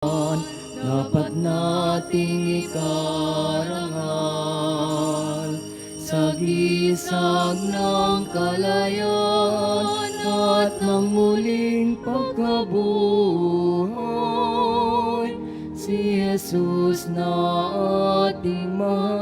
dapat nating ikarangal sa gisag ng kalayaan at ng muling pagkabuhay, si Jesus na ating mahal.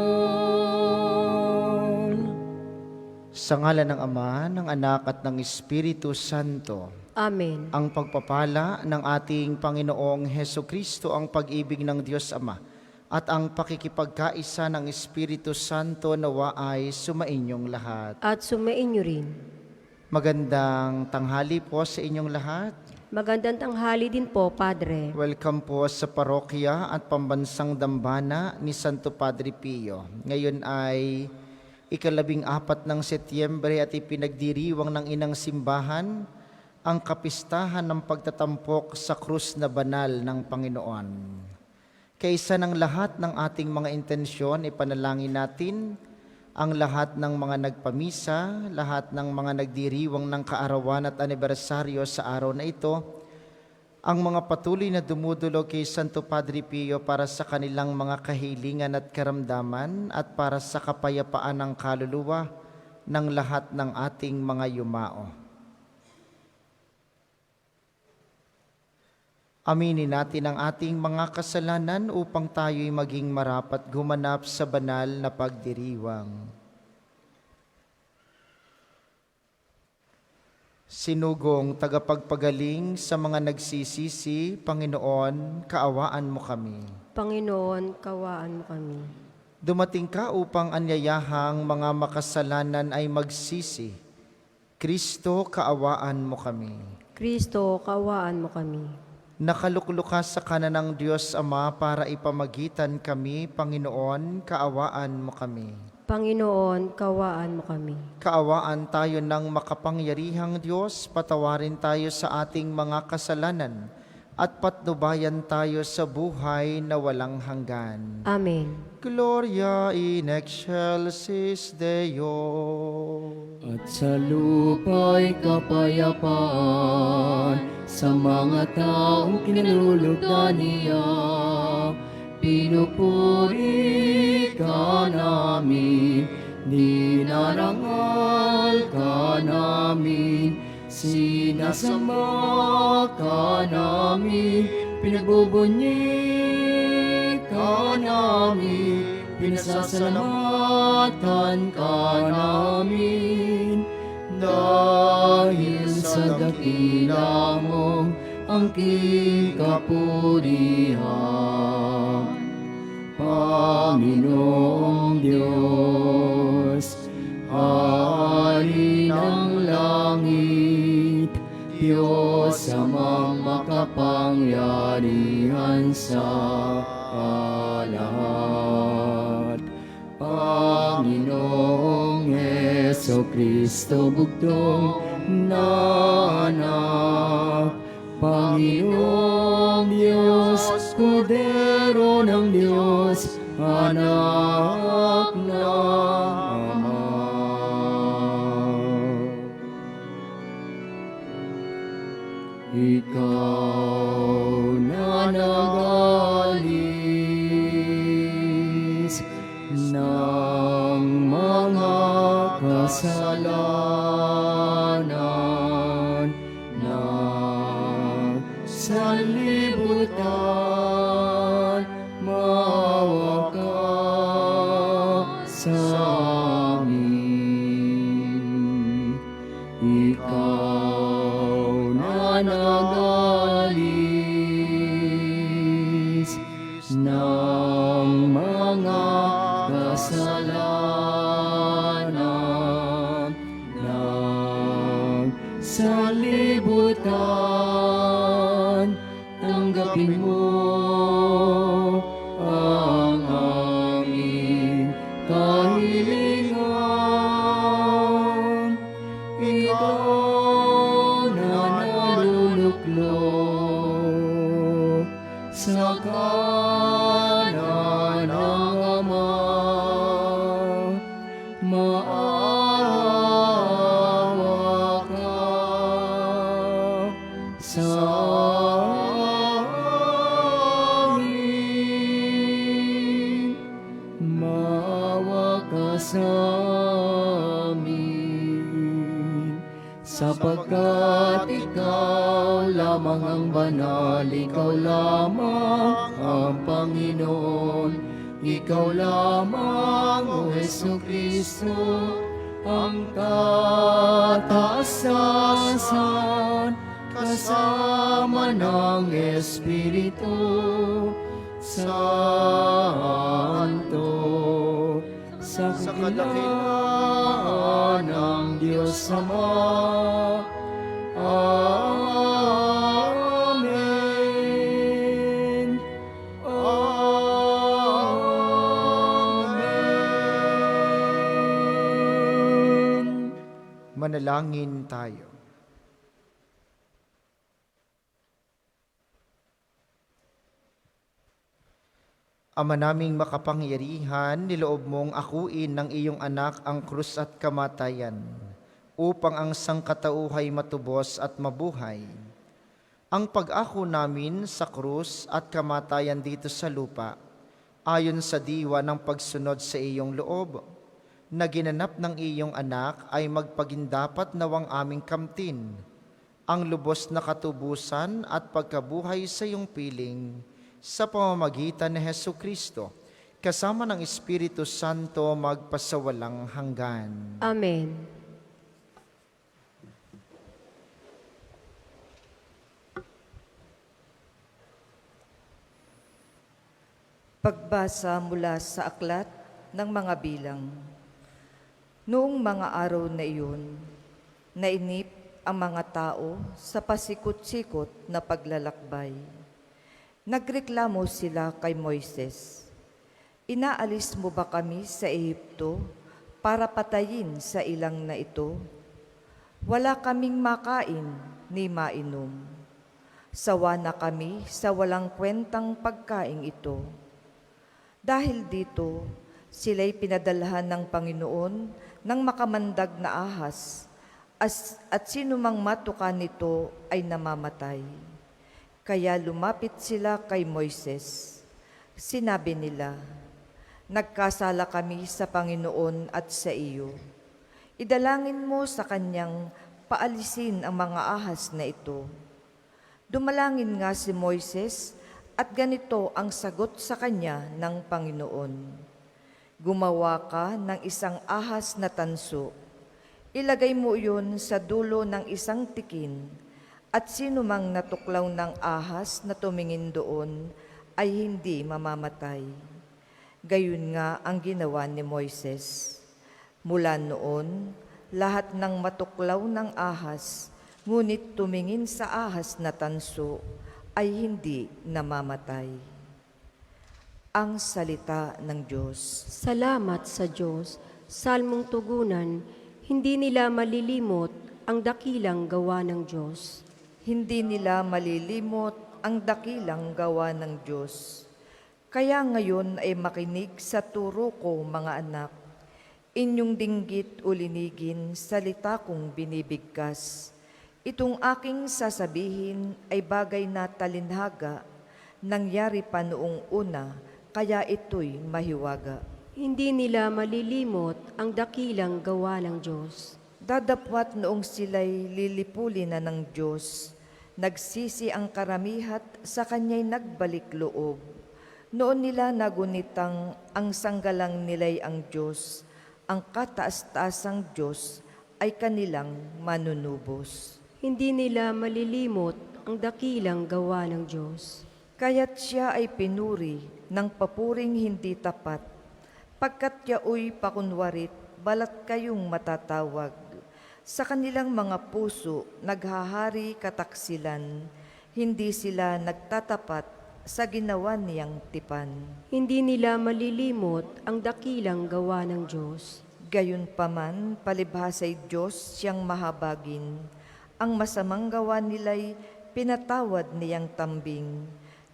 Sa ngalan ng Ama, ng Anak at ng Espiritu Santo. Amen. Ang pagpapala ng ating Panginoong Hesukristo, ang pag-ibig ng Diyos Ama, at ang pakikipagkaisa ng Espiritu Santo nawa ay sumainyong lahat. At sumainyo rin. Magandang tanghali po sa inyong lahat. Magandang tanghali din po, Padre. Welcome po sa parokya at pambansang dambana ni Santo Padre Pio. Ngayon ay ika-14 ng Setyembre at ipinagdiriwang ng Inang Simbahan ang kapistahan ng pagtatampok sa krus na banal ng Panginoon. Kaysa ng lahat ng ating mga intensyon, ipanalangin natin ang lahat ng mga nagpamisa, lahat ng mga nagdiriwang ng kaarawan at anibersaryo sa araw na ito, ang mga patuloy na dumudulog kay Santo Padre Pio para sa kanilang mga kahilingan at karamdaman at para sa kapayapaan ng kaluluwa ng lahat ng ating mga yumao. Aminin natin ang ating mga kasalanan upang tayo'y maging marapat gumanap sa banal na pagdiriwang. Sinugong tagapagpagaling sa mga nagsisisi, Panginoon, kaawaan mo kami. Panginoon, kawaan mo kami. Dumating ka upang anyayahang mga makasalanan ay magsisi. Kristo, kaawaan mo kami. Kristo, kawaan mo kami. Nakalukluka sa kanan ng Diyos Ama para ipamagitan kami, Panginoon, kaawaan mo kami. Panginoon, kawaan mo kami. Kaawaan tayo ng makapangyarihang Diyos, patawarin tayo sa ating mga kasalanan, at patnubayan tayo sa buhay na walang hanggan. Amen. Gloria in excelsis Deo. At sa lupa'y kapayapaan sa mga taong kinalulugdan niya. Pinupuri ka namin, dinarangal ka namin, sinasamba ka namin, pinagbubunyi ka namin, pinasasalamatan ka namin. Dahil sa dakila mong angking kapurihan, Panginoong Diyos, Hari ng langit, Diyos amang makapangyarihan sa lahat. Panginoong Hesukristo, bugtong na anak, Panginoong Diyos, Kordero ng Diyos, anak ng Ama. Ikaw na nag-alis ng mga kasalanan na sa libutan, maawa ka sa amin. Ikaw na nag-alis ng mga kasalanan na sa libutan, tanggapin mo ang aming kahilingan. Ikaw na naluluklok sa kanan ng Ama, maawa ka sa sapagkat ikaw lamang ang banal, ikaw lamang ang Panginoon, ikaw lamang, O Jesucristo, ang kataasan, kasama ng Espiritu Santo, sa kadakilaan ng Diyos Ama. Amen. Amen. Manalangin tayo. Ama naming makapangyarihan, niloob mong akuin ng iyong anak ang krus at kamatayan, upang ang sangkatauhay matubos at mabuhay. Ang pag-ako namin sa krus at kamatayan dito sa lupa, ayon sa diwa ng pagsunod sa iyong loob, na ginanap ng iyong anak ay magpagindapat nawang aming kamtin, ang lubos na katubusan at pagkabuhay sa iyong piling, sa pamamagitan ni Jesucristo, kasama ng Espiritu Santo magpasawalang hanggan. Amen. Pagbasa mula sa aklat ng mga bilang. Noong mga araw na iyon, nainip ang mga tao sa pasikot-sikot na paglalakbay. Nagreklamo sila kay Moises, "Inaalis mo ba kami sa Ehipto para patayin sa ilang na ito? Wala kaming makain ni mainom. Sawa na kami sa walang kwentang pagkaing ito." Dahil dito, sila'y pinadalhan ng Panginoon ng makamandag na ahas, at sinumang matuka nito ay namamatay. Kaya lumapit sila kay Moises. Sinabi nila, "Nagkasala kami sa Panginoon at sa iyo. Idalangin mo sa kanyang paalisin ang mga ahas na ito." Dumalangin nga si Moises at ganito ang sagot sa kanya ng Panginoon, "Gumawa ka ng isang ahas na tanso. Ilagay mo iyon sa dulo ng isang tikin, at sino mang natuklaw ng ahas na tumingin doon ay hindi mamamatay." Gayon nga ang ginawa ni Moises. Mula noon, lahat ng matuklaw ng ahas, ngunit tumingin sa ahas na tanso, ay hindi namamatay. Ang salita ng Diyos. Salamat sa Diyos. Salmong tugunan, hindi nila malilimot ang dakilang gawa ng Diyos. Hindi nila malilimot ang dakilang gawa ng Diyos. Kaya ngayon ay makinig sa turo ko, mga anak. Inyong dinggit o linigin, salita kong binibigkas. Itong aking sasabihin ay bagay na talinhaga, nangyari pa noong una, kaya ito'y mahiwaga. Hindi nila malilimot ang dakilang gawa ng Diyos. Dadapwat noong sila'y lilipulin na ng Diyos, nagsisi ang karamihat, sa Kanya'y nagbalik loob. Noon nila nagunitang ang sanggalang nila'y ang Diyos, ang kataas-taasang Diyos ay kanilang manunubos. Hindi nila malilimot ang dakilang gawa ng Diyos. Kaya't siya ay pinuri ng papuring hindi tapat, pagkat yaoy pakunwarit, balat kayong matatawag. Sa kanilang mga puso, naghahari kataksilan, hindi sila nagtatapat sa ginawa niyang tipan. Hindi nila malilimot ang dakilang gawa ng Diyos. Gayunpaman, palibhasa'y Diyos siyang mahabagin, ang masamang gawa nila'y pinatawad niyang tambing.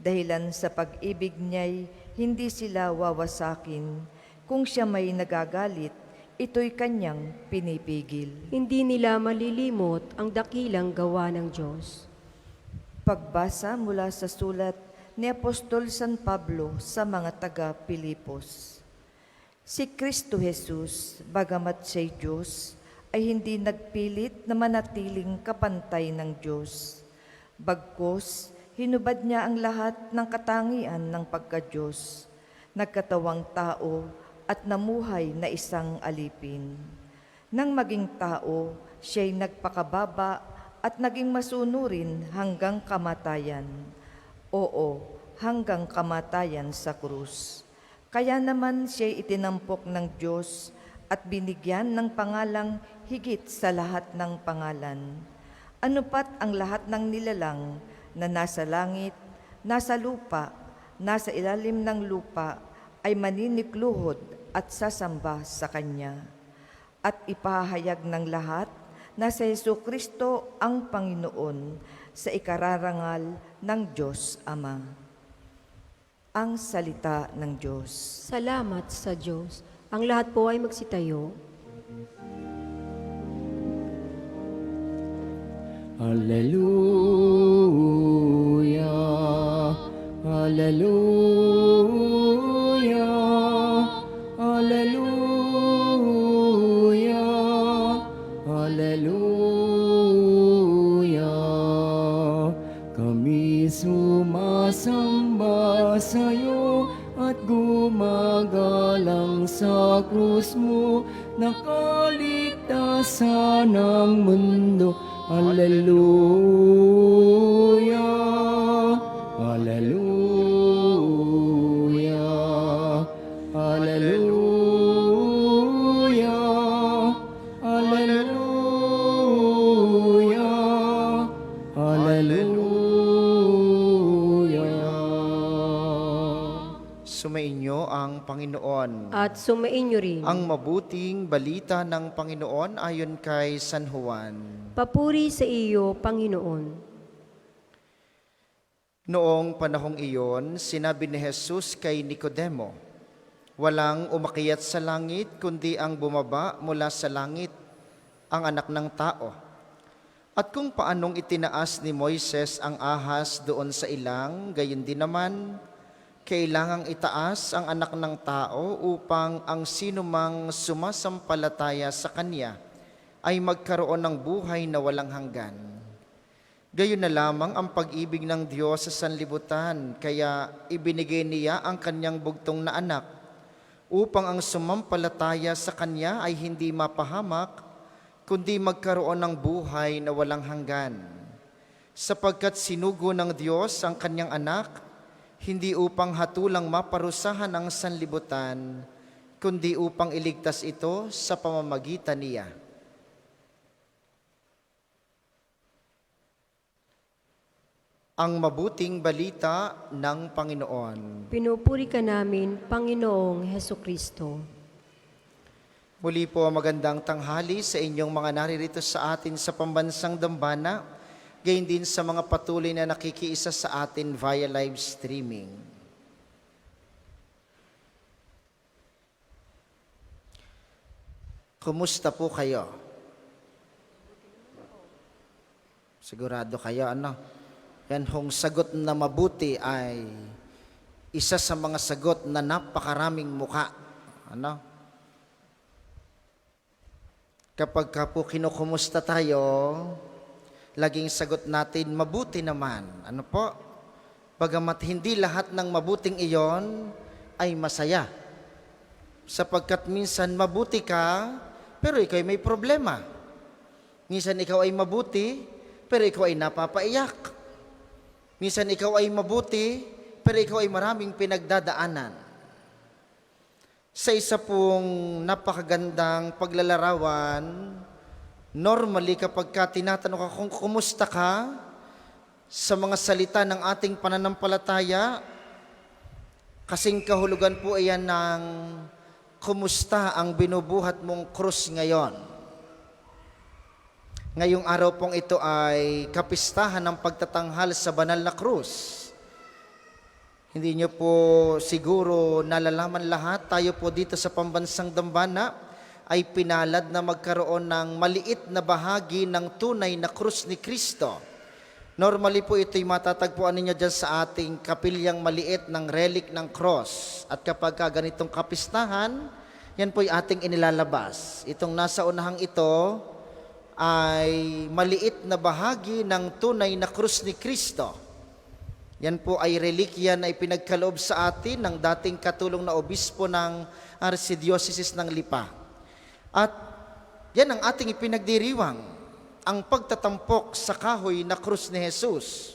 Dahilan sa pag-ibig niya'y hindi sila wawasakin, kung siya may nagagalit, ito'y kanyang pinipigil. Hindi nila malilimot ang dakilang gawa ng Diyos. Pagbasa mula sa sulat ni Apostol San Pablo sa mga taga-Pilipos. Si Kristo Jesus, bagamat siya'y Diyos, ay hindi nagpilit na manatiling kapantay ng Diyos. Bagkus, hinubad niya ang lahat ng katangian ng pagka-Diyos, nagkatawang tao at namuhay na isang alipin. Nang maging tao, siya'y nagpakababa at naging masunurin hanggang kamatayan. Oo, hanggang kamatayan sa krus. Kaya naman siya'y itinampok ng Diyos at binigyan ng pangalang higit sa lahat ng pangalan. Anupat ang lahat ng nilalang na nasa langit, nasa lupa, nasa ilalim ng lupa ay maninikluhod at sasamba sa Kanya. At ipahayag ng lahat na si Jesucristo ang Panginoon sa ikararangal ng Diyos Ama. Ang salita ng Diyos. Salamat sa Diyos. Ang lahat po ay magsitayo. Hallelujah, Hallelujah, Hallelujah, Hallelujah. Kami sumasamba sa'yo at gumagalang sa krus mo, nakaligtasan ng mundo. Hallelujah, Hallelujah, Hallelujah, Hallelujah, Hallelujah. Sumainyo ang Panginoon. At sumainyo rin. Ang mabuting balita ng Panginoon ayon kay San Juan. Papuri sa iyo, Panginoon. Noong panahong iyon, sinabi ni Jesus kay Nicodemo, walang umakyat sa langit kundi ang bumaba mula sa langit, ang anak ng tao. At kung paanong itinaas ni Moises ang ahas doon sa ilang, gayon din naman, kailangang itaas ang anak ng tao upang ang sinumang sumasampalataya sa Kanya ay magkaroon ng buhay na walang hanggan. Gayon na lamang ang pag-ibig ng Diyos sa sanlibutan, kaya ibinigay niya ang Kanyang bugtong na anak, upang ang sumampalataya sa Kanya ay hindi mapahamak, kundi magkaroon ng buhay na walang hanggan. Sapagkat sinugo ng Diyos ang Kanyang anak, hindi upang hatulang maparusahan ang sanlibutan, kundi upang iligtas ito sa pamamagitan niya. Ang mabuting balita ng Panginoon. Pinupuri ka namin, Panginoong Hesukristo. Muli po magandang tanghali sa inyong mga naririto sa atin sa pambansang dambana, gayon din sa mga patuloy na nakikiisa sa atin via live streaming. Kumusta po kayo? Sigurado kayo, ano? Yan hong sagot na mabuti ay isa sa mga sagot na napakaraming muka. Ano? Kapag ka po kinukumusta tayo, laging sagot natin, mabuti naman. Ano po? Bagamat hindi lahat ng mabuting iyon ay masaya. Sapagkat minsan mabuti ka, pero ikaw ay may problema. Minsan ikaw ay mabuti, pero ikaw ay napapaiyak. Minsan ikaw ay mabuti, pero ikaw ay maraming pinagdadaanan. Sa isa pong napakagandang paglalarawan, normally kapag ka tinatanong ka kung kumusta ka, sa mga salita ng ating pananampalataya, kasing kahulugan po iyan ng kumusta ang binubuhat mong krus ngayon. Ngayong araw pong ito ay kapistahan ng pagtatanghal sa banal na krus. Hindi nyo po siguro nalalaman lahat, tayo po dito sa pambansang dambana ay pinalad na magkaroon ng maliit na bahagi ng tunay na krus ni Kristo. Normally po ito'y matatagpuan ninyo dyan sa ating kapilyang maliit ng relic ng cross. At kapag ganitong kapistahan, Yan po'y ating inilalabas. Itong nasa unahang ito ay maliit na bahagi ng tunay na krus ni Kristo. Yan po ay relikya na ipinagkaloob sa atin ng dating katulong na obispo ng Archdiocese ng Lipa. At yan ang ating ipinagdiriwang, ang pagtatampok sa kahoy na krus ni Jesus.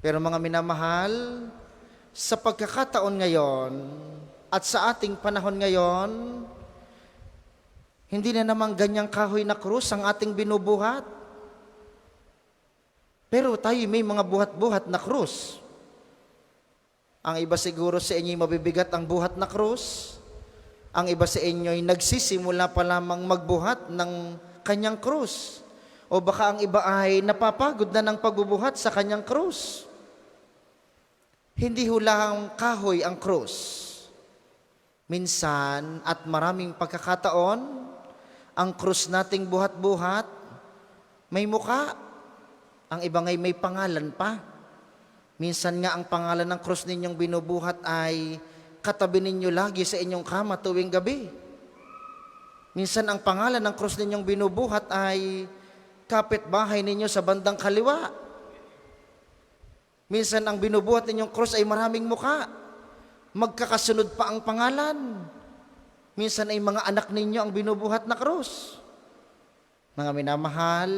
Pero mga minamahal, sa pagkakataon ngayon at sa ating panahon ngayon, hindi na naman ganyang kahoy na krus ang ating binubuhat. Pero tayo may mga buhat-buhat na krus. Ang iba siguro sa inyo'y mabibigat ang buhat na krus. Ang iba sa inyo'y nagsisimula pa lamang magbuhat ng kanyang krus. O baka ang iba ay napapagod na ng pagbubuhat sa kanyang krus. Hindi hulang kahoy ang krus. Minsan at maraming pagkakataon, ang krus nating buhat-buhat, may muka. Ang iba ngay may pangalan pa. Minsan nga ang pangalan ng krus ninyong binubuhat ay katabi ninyo lagi sa inyong kama tuwing gabi. Minsan ang pangalan ng krus ninyong binubuhat ay kapitbahay ninyo sa bandang kaliwa. Minsan ang binubuhat ninyong krus ay maraming muka. Magkakasunod pa ang pangalan. Minsan ay mga anak ninyo ang binubuhat na krus. Mga minamahal,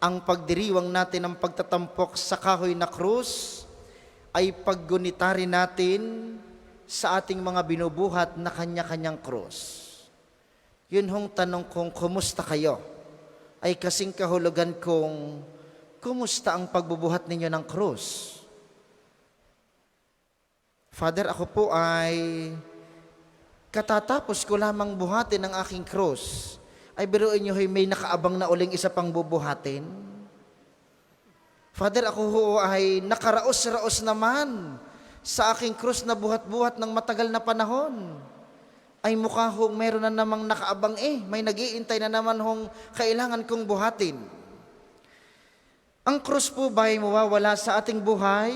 ang pagdiriwang natin ng pagtatampok sa kahoy na krus ay paggunita rin natin sa ating mga binubuhat na kanya-kanyang krus. Yun hong tanong kong kumusta kayo ay kasing kahulugan kong kumusta ang pagbubuhat ninyo ng krus. Father, ako po ay katatapos ko lamang buhatin ang aking krus. Ay biruin nyo, may nakaabang na uling isa pang bubuhatin. Father, ako ho ay nakaraos-raos naman sa aking krus na buhat-buhat ng matagal na panahon. Ay mukha hong meron na namang nakaabang may nag-iintay na naman hong kailangan kong buhatin. Ang krus po ba ay mawawala sa ating buhay?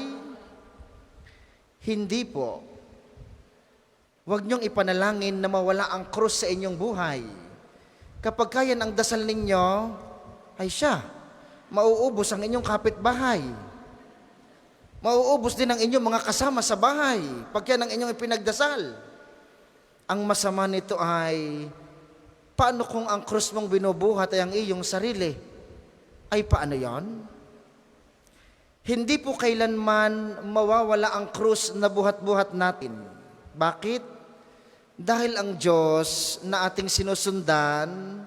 Hindi po. Huwag niyong ipanalangin na mawala ang krus sa inyong buhay. Kapag kayan ang dasal ninyo, ay siya, mauubos ang inyong kapitbahay. Mauubos din ang inyong mga kasama sa bahay, pag yan ang inyong ipinagdasal. Ang masama nito ay, paano kung ang krus mong binubuhat ay ang iyong sarili? Ay paano yon? Hindi po kailanman mawawala ang krus na buhat-buhat natin. Bakit? Dahil ang Diyos na ating sinusundan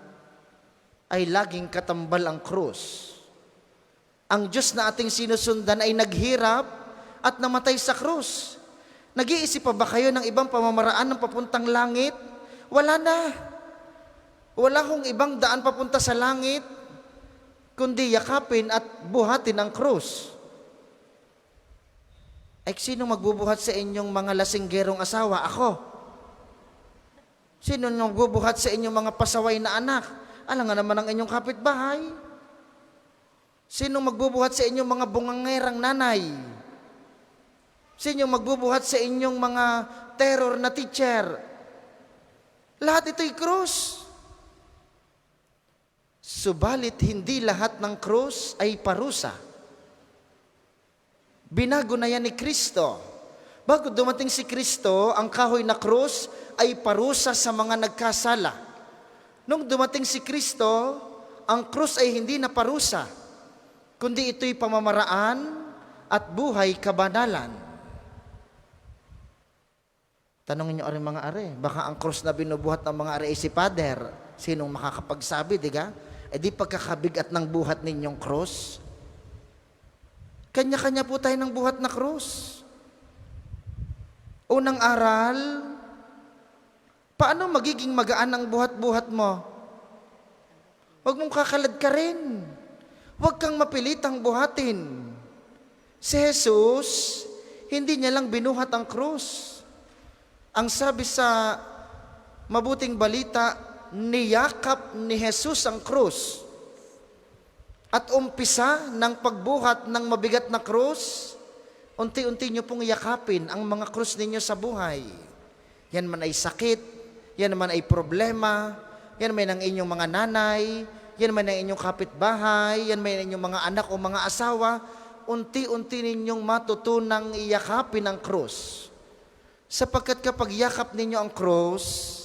ay laging katambal ang krus. Ang Diyos na ating sinusundan ay naghirap at namatay sa krus. Nag-iisip pa ba kayo ng ibang pamamaraan ng papuntang langit? Wala na. Wala hong ibang daan papunta sa langit, kundi yakapin at buhatin ang krus. Ay sino magbubuhat sa inyong mga lasinggerong asawa? Ako. Sino magbubuhat sa inyong mga pasaway na anak? Alam nga naman ang inyong kapitbahay. Sino magbubuhat sa inyong mga bungangerang nanay? Sino magbubuhat sa inyong mga terror na teacher? Lahat ito'y krus. Subalit hindi lahat ng krus ay parusa. Binago na yan ni Kristo. Bago dumating si Kristo, ang kahoy na krus ay parusa sa mga nagkasala. Nung dumating si Kristo, ang krus ay hindi na parusa, kundi ito'y pamamaraan at buhay kabanalan. Tanongin niyo rin mga are, baka ang krus na binubuhat ng mga are ay si Father. Sinong makakapagsabi, diga? E di pagkakabigat ng buhat ninyong krus. Kanya-kanya po tayo ng buhat na krus. Unang aral, paano magiging magaan ang buhat-buhat mo? Huwag mong kakalad ka rin. Huwag kang mapilitang buhatin. Si Jesus, hindi niya lang binuhat ang krus. Ang sabi sa mabuting balita, niyakap ni Jesus ang krus. At umpisa ng pagbuhat ng mabigat na krus, unti-unti nyo pong yakapin ang mga krus ninyo sa buhay. Yan man ay sakit, yan man ay problema, yan man ang inyong mga nanay, yan man ang inyong kapitbahay, yan man ang inyong mga anak o mga asawa, unti-unti ninyong matutunang iyakapin ang krus. Sapagkat kapag yakap ninyo ang krus,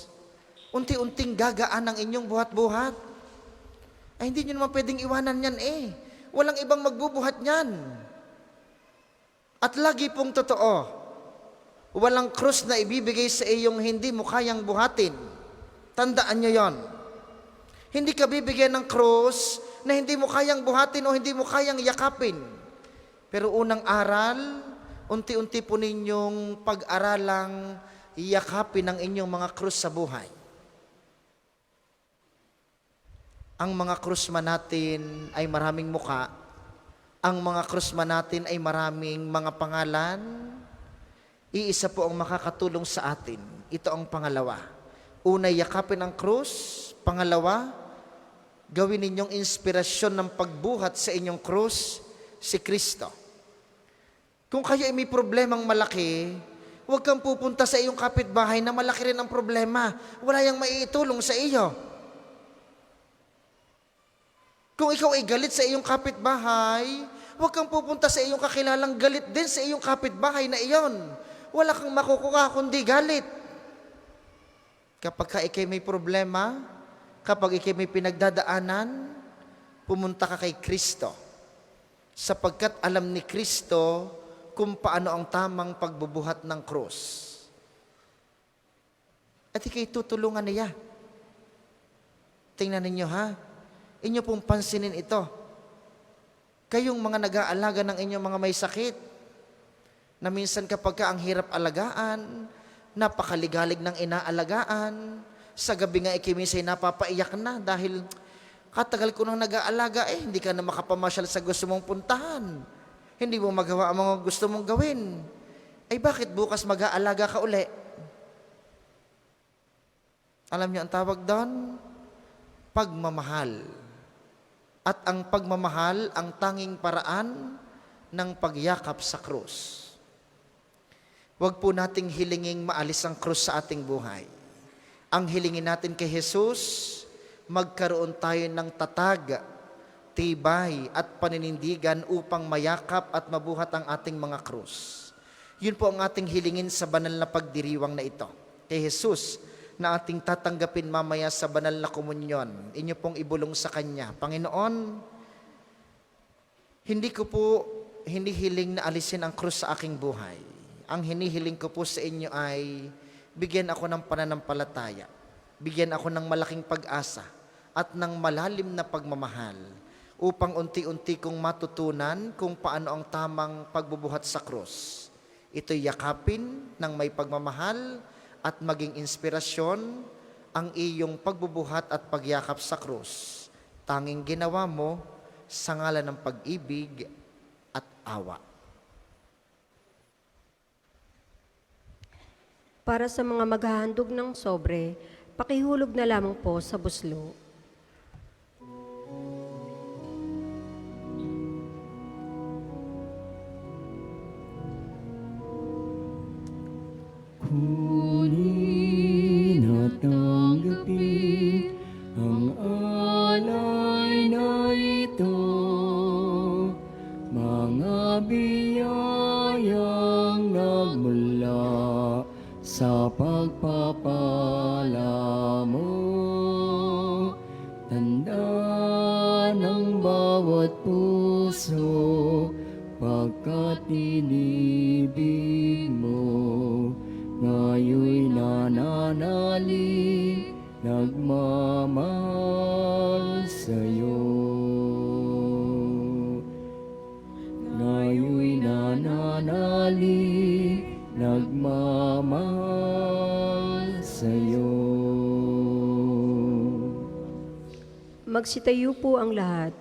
unti-unting gagaan ang inyong buhat-buhat. Ay hindi nyo naman pwedeng iwanan yan eh. Walang ibang magbubuhat yan. At lagi pong totoo, walang krus na ibibigay sa iyong hindi mo kayang buhatin. Tandaan nyo yon. Hindi ka bibigyan ng krus na hindi mo kayang buhatin o hindi mo kayang yakapin. Pero unang aral, unti-unti po ninyong pag-aralang yakapin ang inyong mga krus sa buhay. Ang mga krus man natin ay maraming muka. Ang mga krus man natin ay maraming mga pangalan. Iisa po ang makakatulong sa atin. Ito ang pangalawa. Una, yakapin ang krus. Pangalawa, gawin ninyong inspirasyon ng pagbuhat sa inyong krus, si Kristo. Kung kayo ay may problemang malaki, huwag kang pupunta sa iyong kapitbahay na malaki rin ang problema. Wala yang maiitulong sa iyo. Kung ikaw ay galit sa iyong kapitbahay, huwag kang pupunta sa iyong kakilalang galit din sa iyong kapitbahay na iyon. Wala kang makukuha kundi galit. Kapag ka ikay may problema, kapag ikay may pinagdadaanan, pumunta ka kay Kristo. Sapagkat alam ni Kristo kung paano ang tamang pagbubuhat ng krus. At ikay tutulungan niya. Tingnan ninyo ha. Inyo pong pansinin ito. Kayong mga nag-aalaga ng inyong mga may sakit, na minsan kapag ka ang hirap alagaan, napakaligalig ng inaalagaan, sa gabi nga ikimisay napapaiyak na dahil katagal ko nang nag-aalaga hindi ka na makapamasyal sa gusto mong puntahan. Hindi mo magawa ang mga gusto mong gawin. Ay bakit bukas mag-aalaga ka uli? Alam niyo ang tawag doon? Pagmamahal. At ang pagmamahal ang tanging paraan ng pagyakap sa krus. Huwag po nating hilinging maalis ang krus sa ating buhay. Ang hilingin natin kay Jesus, magkaroon tayo ng tatag, tibay at paninindigan upang mayakap at mabuhat ang ating mga krus. Yun po ang ating hilingin sa banal na pagdiriwang na ito. Kay Jesus, na ating tatanggapin mamaya sa banal na komunyon. Inyo pong ibulong sa Kanya. Panginoon, hindi ko po hinihiling na alisin ang krus sa aking buhay. Ang hinihiling ko po sa inyo ay bigyan ako ng pananampalataya. Bigyan ako ng malaking pag-asa at ng malalim na pagmamahal upang unti-unti kong matutunan kung paano ang tamang pagbubuhat sa krus. Ito'y yakapin ng may pagmamahal at maging inspirasyon ang iyong pagbubuhat at pagyakap sa krus. Tanging ginawa mo sa ngalan ng pag-ibig at awa. Para sa mga maghahandog ng sobre, pakihulog na lamang po sa buslo. Kunin at tanggapin ang alay na ito, mga biyayang nagmula sa pagpapala mo. Tanda ng bawat puso pagkat inibig mo. Ngayon'y nananalig, nagmamahal sa'yo. Ngayon'y nananalig, nagmamahal sa'yo. Magsitayo po ang lahat.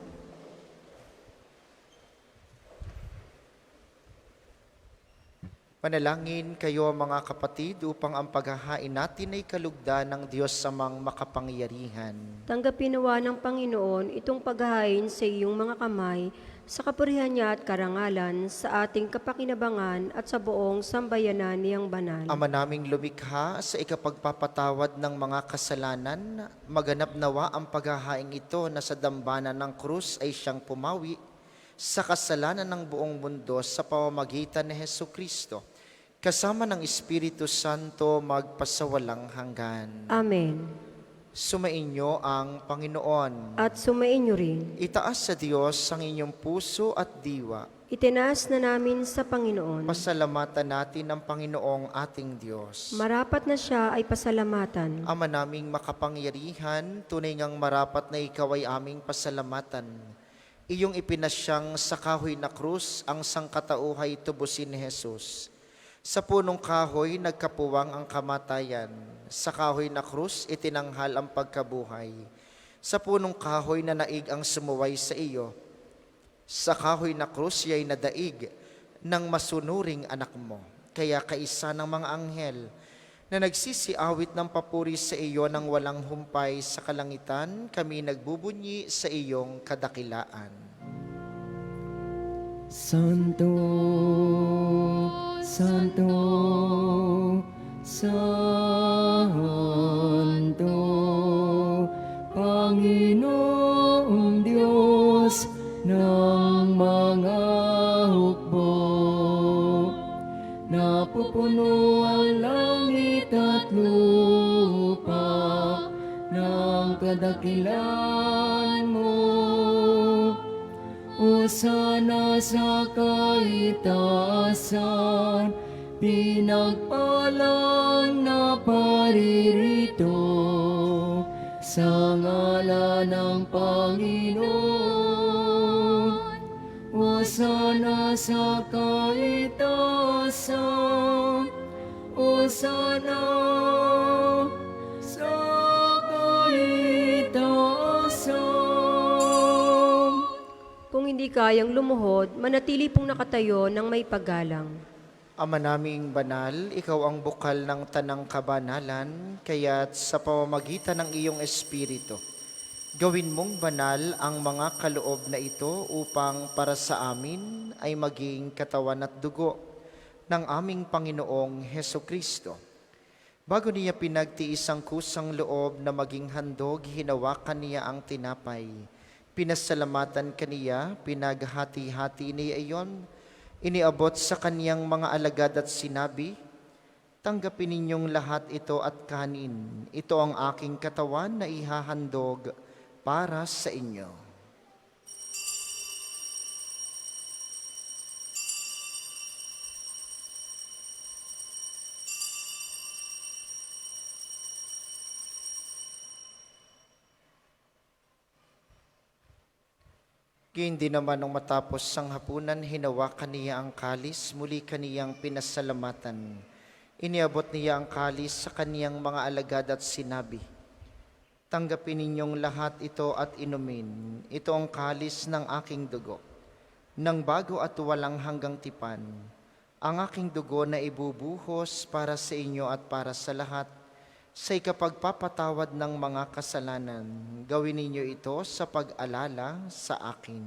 Panalangin kayo mga kapatid upang ang paghahain natin ay kalugdan ng Diyos samang makapangyarihan. Tanggapin nawa ng Panginoon itong paghahain sa iyong mga kamay sa kapurihan niya at karangalan, sa ating kapakinabangan at sa buong sambayanan niyang banal. Ama naming lumikha sa ikapagpapatawad ng mga kasalanan, maganap nawa ang paghahaing ito na sa dambana ng krus ay siyang pumawi sa kasalanan ng buong mundo sa pamamagitan ni Hesukristo, kasama ng Espiritu Santo magpasawalang hanggan. Amen. Sumainyo ang Panginoon. At sumainyo rin. Itaas sa Diyos ang inyong puso at diwa. Itinaas na namin sa Panginoon. Pasalamatan natin ang Panginoong ating Diyos. Marapat na siya ay pasalamatan. Ama naming makapangyarihan, tunay ngang marapat na ikaw ay aming pasalamatan. Iyong ipinasyang sa kahoy na krus ang sangkatauhay tubusin ni Jesus. Sa punong kahoy nagkapuwang ang kamatayan. Sa kahoy na krus itinanghal ang pagkabuhay. Sa punong kahoy na naig ang sumuway sa iyo. Sa kahoy na krus ya'y nadaig ng masunuring anak mo. Kaya kaisa ng mga anghel na nagsisiawit ng papuri sa iyo nang walang humpay sa kalangitan, kami nagbubunyi sa iyong kadakilaan. Santo, Santo, Santo, Panginoong Diyos ng mga hukbo. Napupuno ang langit at lupa ng kadakilan mo. Hosana sa kaitaasan, pinagpalang na paririto sa ngalan ng Panginoon. Hosana sa kaitaasan, Hosana sa kaitaasan. Kung hindi kayang lumuhod, manatili pong nakatayo ng may paggalang. Ama naming banal, ikaw ang bukal ng tanang kabanalan, kaya't sa pamamagitan ng iyong Espiritu, gawin mong banal ang mga kaloob na ito upang para sa amin ay maging katawan at dugo ng aming Panginoong Hesukristo. Bago niya pinagtiis ang kusang loob na maging handog, hinawakan niya ang tinapay. Pinasalamatan kaniya, pinaghati-hati niya iyon, iniabot sa kaniyang mga alagad at sinabi, tanggapin ninyong lahat ito at kanin. Ito ang aking katawan na ihahandog para sa inyo. Hindi naman nung matapos ang hapunan, hinawakan niya ang kalis, muli kaniyang pinasalamatan. Iniabot niya ang kalis sa kaniyang mga alagad at sinabi, tanggapin ninyong lahat ito at inumin. Ito ang kalis ng aking dugo, ng bago at walang hanggang tipan. Ang aking dugo na ibubuhos para sa inyo at para sa lahat, sa ikapagpapatawad ng mga kasalanan. Gawin ninyo ito sa pag-alala sa akin.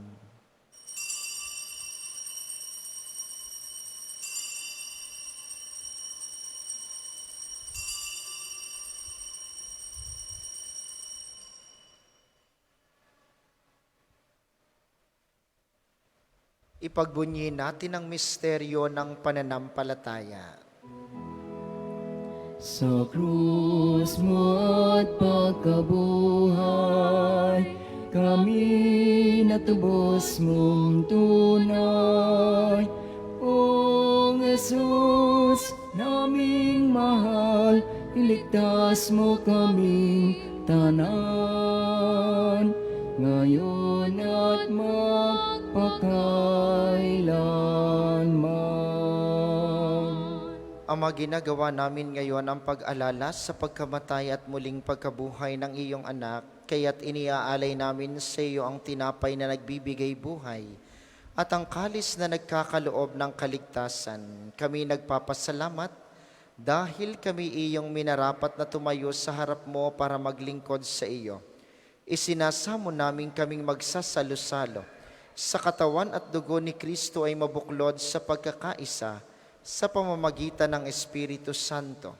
Ipagbunyi natin ang misteryo ng pananampalataya. Sa krus mo at pagkabuhay, kami natubos mong tunay. O Jesus, naming mahal, iligtas mo kaming tanan, ngayon at magpakailanman. Ama, ginagawa namin ngayon ang pag-alala sa pagkamatay at muling pagkabuhay ng iyong anak, kaya't iniaalay namin sa iyo ang tinapay na nagbibigay buhay at ang kalis na nagkakaloob ng kaligtasan. Kami nagpapasalamat dahil kami iyong minarapat na tumayo sa harap mo para maglingkod sa iyo. Isinasamo namin kaming magsasalo-salo sa katawan at dugo ni Kristo ay mabuklod sa pagkakaisa sa pamamagitan ng Espiritu Santo.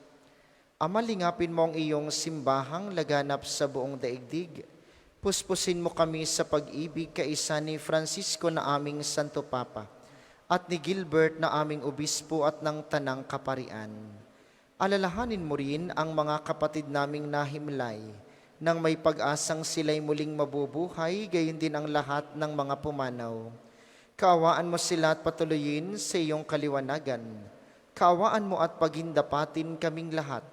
Ama, lingapin mo ang iyong simbahang laganap sa buong daigdig. Puspusin mo kami sa pag-ibig kaisa ni Francisco na aming Santo Papa at ni Gilbert na aming obispo at ng Tanang Kaparian. Alalahanin mo rin ang mga kapatid naming nahimlay nang may pag-asang sila'y muling mabubuhay, gayon din ang lahat ng mga pumanaw. Kaawaan mo sila at patuloyin sa iyong kaliwanagan. Kaawaan mo at pagindapatin kaming lahat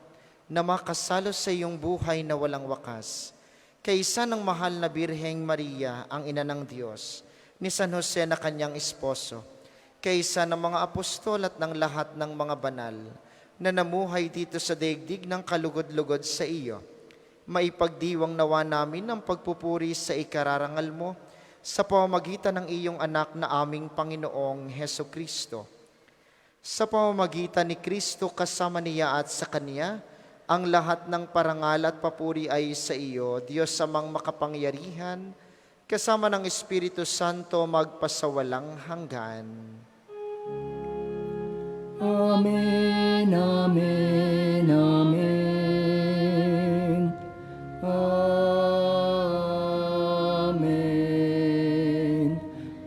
na makasalo sa iyong buhay na walang wakas. Kaisa ng mahal na Birheng Maria, ang ina ng Diyos, ni San Jose na kanyang esposo, kaisa ng mga apostol at ng lahat ng mga banal na namuhay dito sa daigdig ng kalugod-lugod sa iyo, maipagdiwang nawa namin ang pagpupuri sa ikararangal mo sa pamamagitan ng iyong anak na aming Panginoong Heso Kristo. Sa pamamagitan ni Kristo kasama niya at sa Kanya, ang lahat ng parangal at papuri ay sa iyo, Diyos amang makapangyarihan, kasama ng Espiritu Santo magpasawalang hanggan. Amen, amen, amen. Amen.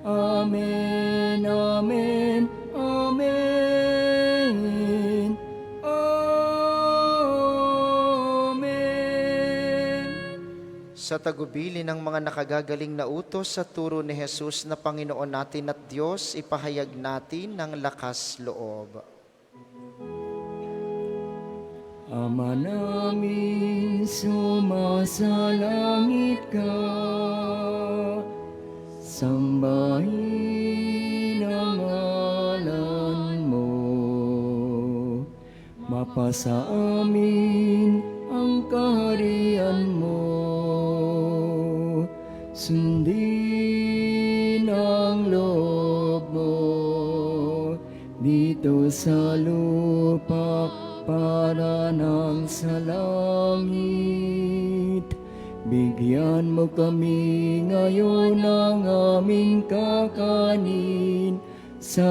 Amen, amen, amen. Amen. Sa tagubili ng mga nakagagaling na utos sa turo ni Jesus na Panginoon natin at Diyos, ipahayag natin ng lakas loob. Ama namin, sumasalangit ka, sambahin ang ngalan mo, mapasa amin ang kaharian mo, sundin ang loob mo dito sa lupa para nang sa langit. Bigyan mo kami ngayon ng aming kakanin sa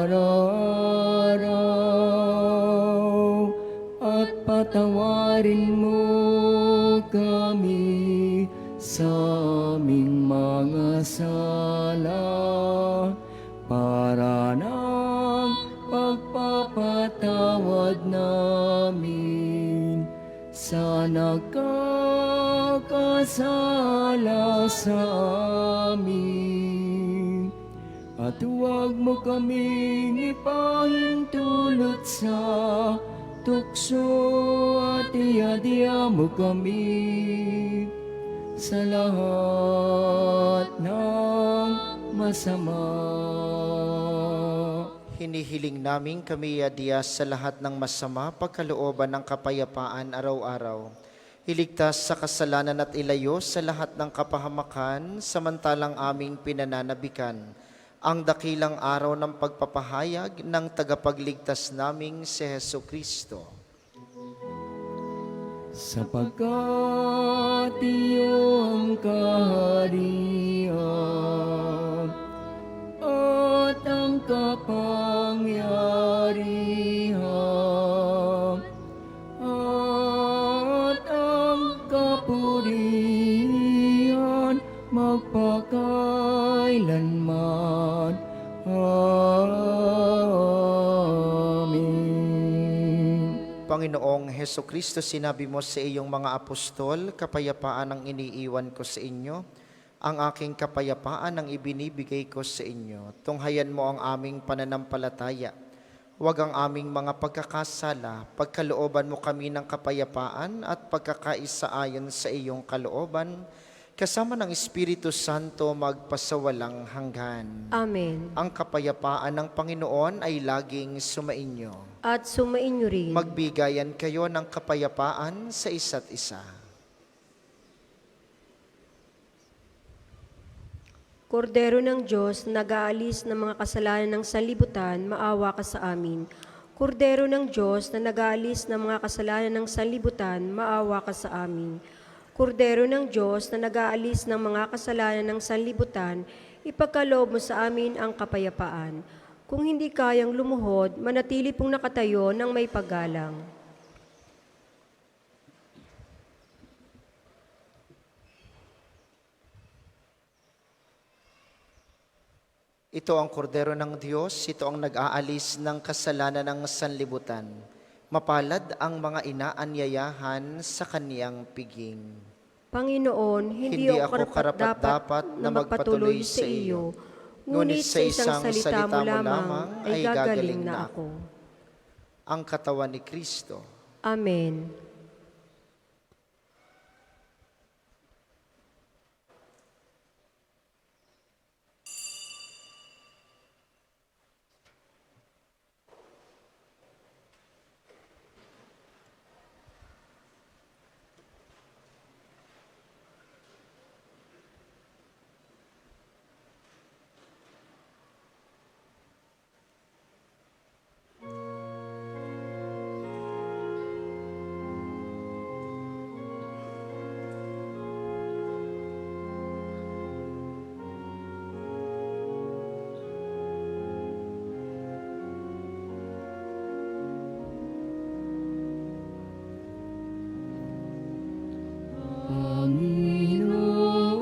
araw-araw, at patawarin mo kami sa aming mga sala para nang pagpapatawad namin sa nagkakasala sa amin. At huwag mo kaming ipahintulot sa tukso, at iadya mo kami sa lahat ng masama. Hinihiling namin kami iadya sa lahat ng masama, pagkalooban ng kapayapaan araw-araw. Iligtas sa kasalanan at ilayo sa lahat ng kapahamakan, samantalang aming pinananabikan ang dakilang araw ng pagpapahayag ng tagapagligtas naming si Heso Kristo. Sapagkat iyong kaharian at ang kapangyarihan at ang kapurihan magpakailanman. Amen. Panginoong Heso Kristo, sinabi mo sa iyong mga apostol, kapayapaan ang iniiwan ko sa inyo, ang aking kapayapaan ang ibinibigay ko sa inyo. Tunghayan mo ang aming pananampalataya. Huwag ang aming mga pagkakasala, pagkalooban mo kami ng kapayapaan at pagkakaisa ayon sa iyong kalooban, kasama ng Espiritu Santo magpasawalang hanggan. Amen. Ang kapayapaan ng Panginoon ay laging sumainyo. At sumainyo rin. Magbigayan kayo ng kapayapaan sa isa't isa. Kordero ng Diyos, nag-aalis ng mga kasalanan ng sanlibutan, maawa ka sa amin. Kordero ng Diyos, na nag-aalis ng mga kasalanan ng sanlibutan, maawa ka sa amin. Kordero ng Diyos, na nag-aalis ng mga kasalanan ng sanlibutan, ipagkaloob mo sa amin ang kapayapaan. Kung hindi kayang lumuhod, manatili pong nakatayo ng may paggalang. Ito ang kordero ng Diyos, ito ang nag-aalis ng kasalanan ng sanlibutan. Mapalad ang mga inaanyayahan sa kaniyang piging. Panginoon, hindi ako karapat-dapat na magpatuloy sa iyo, ngunit sa isang salita mo lamang ay gagaling na ako. Ang katawan ni Kristo. Amen.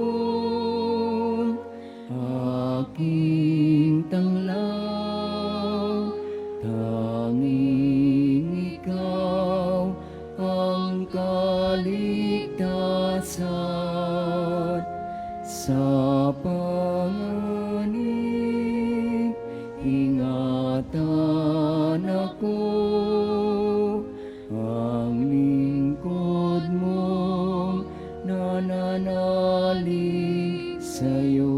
Panginoon, aking tanglaw, tanging ikaw ang kaligtasan. Sa panganib, ingatan ako, ang lingkod mong nananalig sa'yo.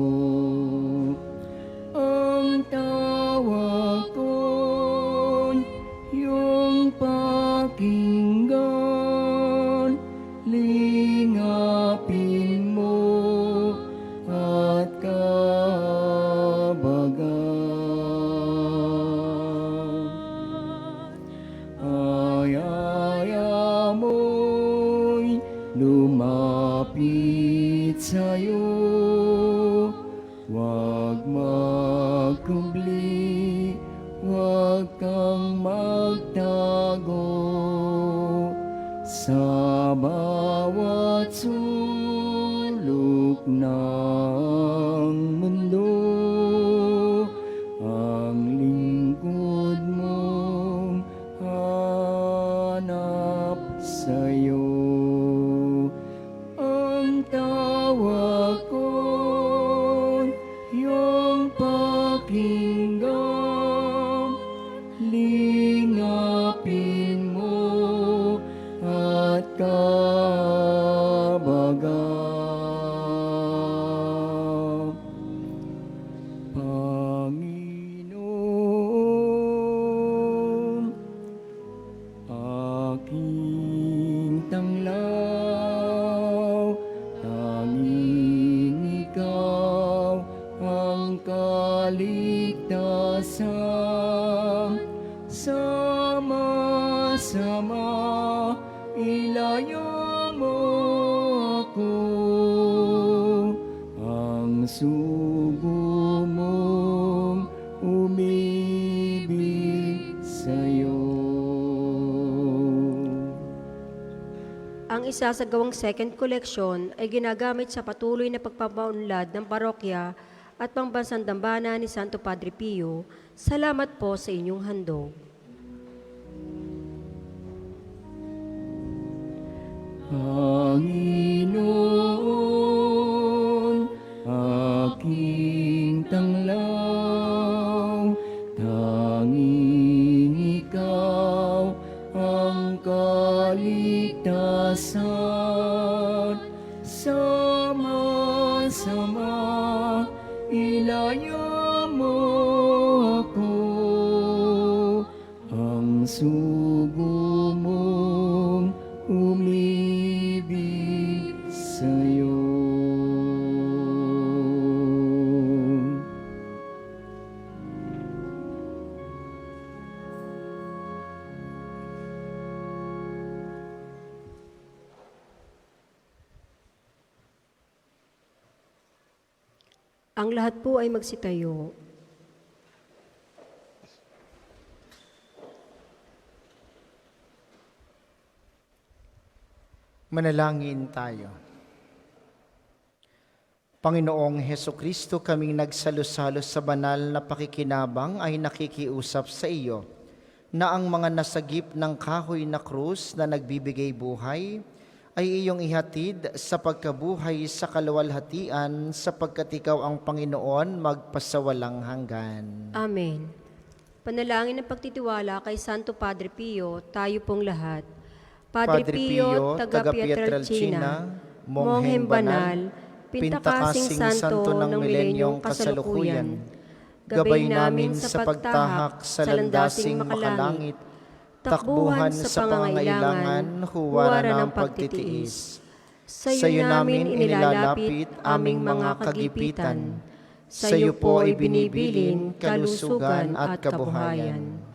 Ang tawag ko'y iyong pakinggan, lingapin mo at kabagan. Ayaya mo'y lumapit sa'yo, huwag magkubli, huwag kang magtago. Sa bawat sulok ng mundo, ang lingkod mong hanap sa'yo. Ang tawag ko'y iyong pakinggan, lingapin mo at kabagan. Panginoon, aking tanglaw, tanging ikaw ang kaligtasan. Sama-sama ilayo mo ako, ang sugo mong umibig sa'yo. Ang isasagawang second collection ay ginagamit sa patuloy na pagpapaunlad ng parokya at pambansang dambana ni Santo Padre Pio. Salamat po sa inyong handog. Panginoon, aking tanglaw, tanging ikaw ang kaligtasan. Sama-sama ilayo mo ako, ang sugo mong umibig sa'yo. Ang lahat po ay magsitayo. Manalangin tayo. Panginoong Heso Kristo, kaming nagsalo-salo sa banal na pakikinabang ay nakikiusap sa iyo na ang mga nasagip ng kahoy na krus na nagbibigay buhay ay iyong ihatid sa pagkabuhay sa kaluwalhatian sapagkat ikaw ang Panginoon magpasawalang hanggan. Amen. Panalangin ng pagtitiwala kay Santo Padre Pio, tayo pong lahat. Padre Pio, taga Pietrelcina, Mongheng Banal, Pintakasing Santo ng Milenyong Kasalukuyan, gabay namin sa pagtahak sa landasing makalangit, takbuhan sa pangangailangan, huwara ng pagtitiis. Sa iyo namin inilalapit aming mga kagipitan, sa iyo po ay binibilin kalusugan at kabuhayan.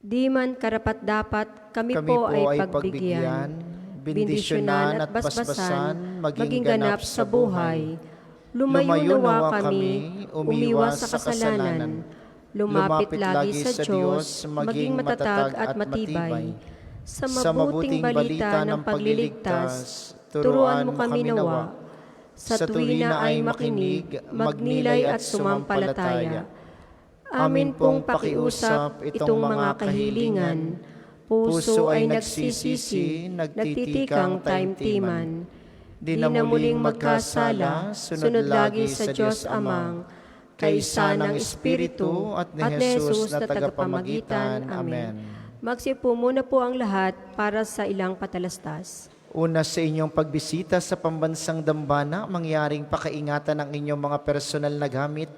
Di man karapat-dapat kami po ay pagbigyan, bendisyonan at basbasan, maging ganap sa buhay. Lumayo nawa kami, umiwas sa kasalanan, lumapit lagi sa Diyos, maging matatag at matibay. Sa mabuting balita ng pagliligtas, turuan mo kami nawa. Sa tuwina ay makinig, magnilay at sumampalataya. Amin pong pakiusap itong mga kahilingan. Puso ay nagsisisi, nagtitikang taimtiman. Di na muling magkasala, sunod lagi sa Diyos Amang, kaisa ng Espiritu at ni Jesus na tagapamagitan. Amen. Magsipo muna po ang lahat para sa ilang patalastas. Una sa inyong pagbisita sa pambansang dambana, mangyaring pakaingatan ang inyong mga personal na gamit.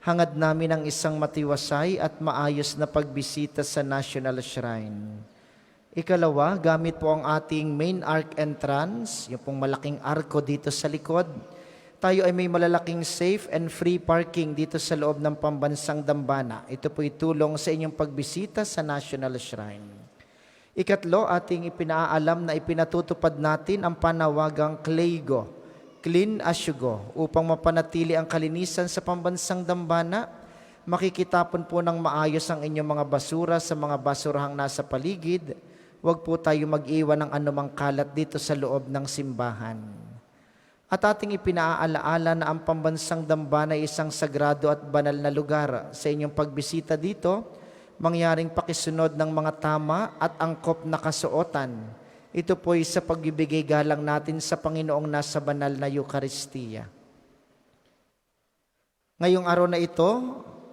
Hangad namin ang isang matiwasay at maayos na pagbisita sa National Shrine. Ikalawa, gamit po ang ating main arc entrance, yung pong malaking arko dito sa likod. Tayo ay may malalaking safe and free parking dito sa loob ng pambansang dambana. Ito po'y tulong sa inyong pagbisita sa National Shrine. Ikatlo, ating ipinaalam na ipinatutupad natin ang panawagang CLEIGO, Clean as you go, upang mapanatili ang kalinisan sa pambansang dambana. Makikitapon po ng maayos ang inyong mga basura sa mga basurahang nasa paligid. Huwag po tayo mag-iwan ng anumang kalat dito sa loob ng simbahan. At ating ipinaalaala na ang pambansang dambana ay isang sagrado at banal na lugar. Sa inyong pagbisita dito, mangyaring pakisunod ng mga tama at angkop na kasuotan. Ito po'y sa pagbibigay galang natin sa Panginoong nasa banal na Eucharistia. Ngayong araw na ito,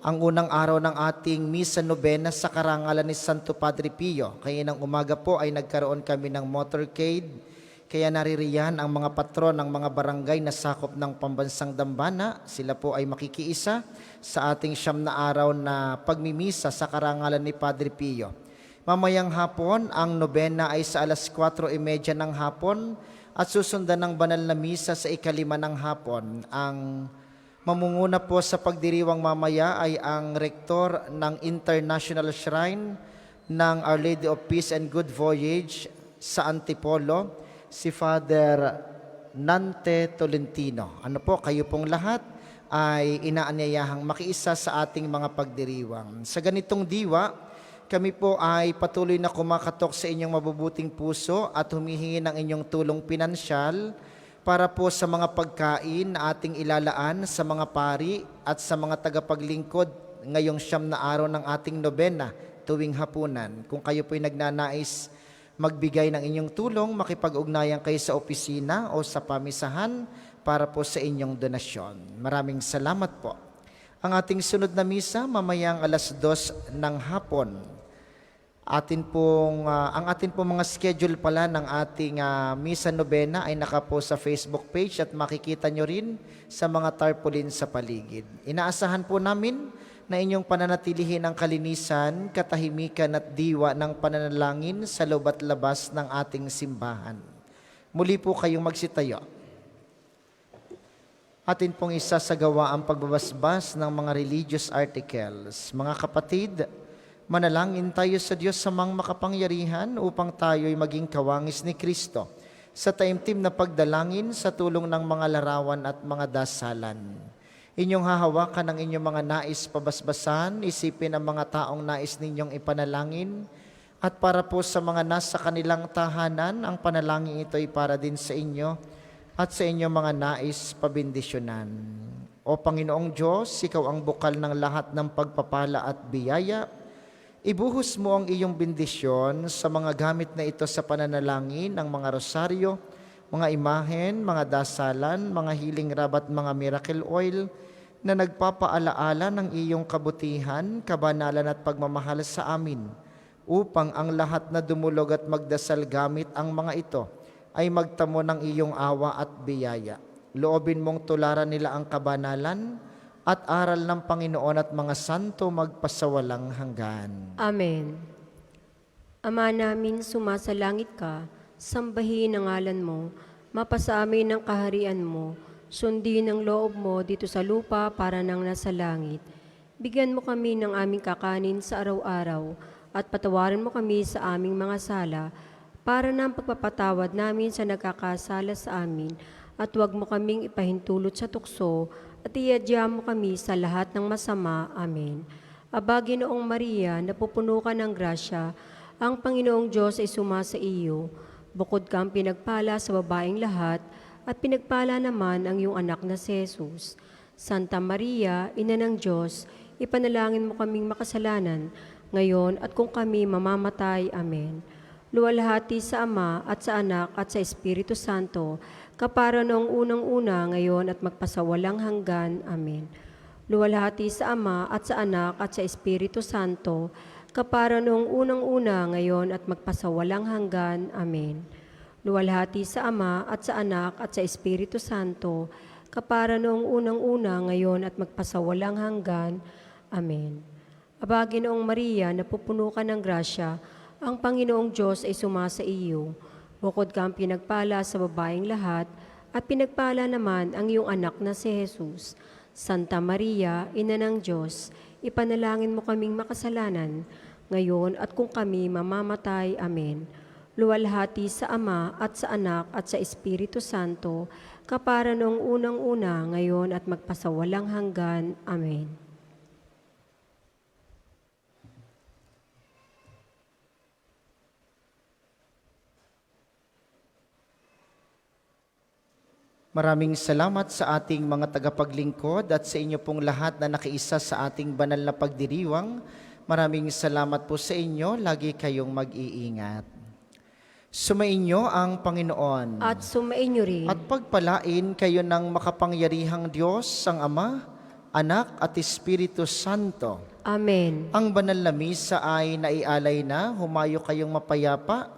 ang unang araw ng ating Misa Novena sa karangalan ni Santo Padre Pio. Kaya ng umaga po ay nagkaroon kami ng motorcade. Kaya naririyan ang mga patron ng mga barangay na sakop ng pambansang dambana. Sila po ay makikiisa sa ating 9 na araw na pagmimisa sa karangalan ni Padre Pio. Mamayang hapon, ang nobena ay sa alas 4:30 ng hapon at susundan ng banal na misa sa 5:00 ng hapon. Ang mamunguna po sa pagdiriwang mamaya ay ang rektor ng International Shrine ng Our Lady of Peace and Good Voyage sa Antipolo, si Father Nante Tolentino. Ano po, kayo pong lahat ay inaanyayahang makiisa sa ating mga pagdiriwang. Sa ganitong diwa, kami po ay patuloy na kumakatok sa inyong mabubuting puso at humihingi ng inyong tulong pinansyal para po sa mga pagkain na ating ilalaan sa mga pari at sa mga tagapaglingkod ngayong 9 na araw ng ating nobena tuwing hapunan. Kung kayo po ay nagnanais magbigay ng inyong tulong, makipag-ugnayan kayo sa opisina o sa pamisahan para po sa inyong donasyon. Maraming salamat po. Ang ating sunod na misa mamayang alas 2 ng hapon. Ang ating pong mga schedule pala ng ating Misa Novena ay nakapost sa Facebook page at makikita nyo rin sa mga tarpaulin sa paligid. Inaasahan po namin na inyong pananatilihin ang kalinisan, katahimikan at diwa ng pananalangin sa loob at labas ng ating simbahan. Muli po kayong magsitayo. Atin pong isasagawa ang pagbabasbas ng mga religious articles. Mga kapatid, manalangin tayo sa Diyos samang makapangyarihan upang tayo'y maging kawangis ni Kristo sa taimtim na pagdalangin sa tulong ng mga larawan at mga dasalan. Inyong hahawakan ang inyong mga nais pabasbasan, isipin ang mga taong nais ninyong ipanalangin, at para po sa mga nasa kanilang tahanan, ang panalangin ito ay para din sa inyo at sa inyong mga nais pabindisyonan. O Panginoong Diyos, Ikaw ang bukal ng lahat ng pagpapala at biyaya. Ibuhos mo ang iyong bendisyon sa mga gamit na ito sa pananalangin, ang mga rosaryo, mga imahen, mga dasalan, mga healing rub at mga miracle oil na nagpapaalaala ng iyong kabutihan, kabanalan at pagmamahal sa amin, upang ang lahat na dumulog at magdasal gamit ang mga ito ay magtamo ng iyong awa at biyaya. Loobin mong tularan nila ang kabanalan at aral ng Panginoon at mga santo magpasawalang hanggan. Amen. Ama namin, sumasalangit ka, sambahin ang ngalan mo, mapasa amin ang kaharian mo, sundin ang loob mo dito sa lupa para nang nasa langit. Bigyan mo kami ng aming kakanin sa araw-araw at patawarin mo kami sa aming mga sala para ng pagpapatawad namin sa nagkakasala sa amin at huwag mo kaming ipahintulot sa tukso at iadya mo kami sa lahat ng masama. Amen. Aba, Ginoong Maria, napupuno ka ng grasya, ang Panginoong Diyos ay sumasa iyo. Bukod kang pinagpala sa babaeng lahat, at pinagpala naman ang iyong anak na si Jesus. Santa Maria, Ina ng Diyos, ipanalangin mo kaming makasalanan, ngayon at kung kami mamamatay. Amen. Luwalhati sa Ama at sa Anak at sa Espiritu Santo, kapara noong unang-una, ngayon at magpasawalang hanggan. Amen. Luwalhati sa Ama at sa Anak at sa Espiritu Santo, kapara noong unang-una, ngayon at magpasawalang hanggan. Amen. Luwalhati sa Ama at sa Anak at sa Espiritu Santo, kapara noong unang-una, ngayon at magpasawalang hanggan. Amen. Aba, Ginoong Maria, napupuno ka ng grasya, ang Panginoong Diyos ay sumasa iyo. Bukod kang pinagpala sa babaeng lahat, at pinagpala naman ang iyong anak na si Jesus. Santa Maria, Ina ng Diyos, ipanalangin mo kaming makasalanan, ngayon at kung kami mamamatay. Amen. Luwalhati sa Ama at sa Anak at sa Espiritu Santo, kapara noong unang-una, ngayon at magpasawalang hanggan. Amen. Maraming salamat sa ating mga tagapaglingkod at sa inyo pong lahat na nakiisa sa ating banal na pagdiriwang. Maraming salamat po sa inyo. Lagi kayong mag-iingat. Sumainyo ang Panginoon. At sumainyo rin. At pagpalain kayo ng makapangyarihang Diyos, ang Ama, Anak at Espiritu Santo. Amen. Ang banal na misa ay naialay na. Humayo kayong mapayapa.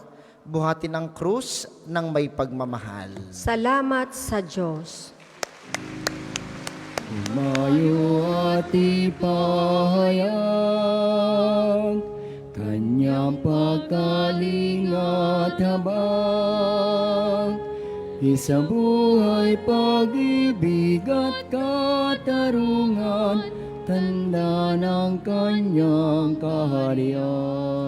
Buhatin ang krus ng may pagmamahal. Salamat sa Diyos. Umayo at ipahayag Kanyang pagkaling at habag. Isang buhay, pag-ibig at katarungan, tanda ng Kanyang kaharian.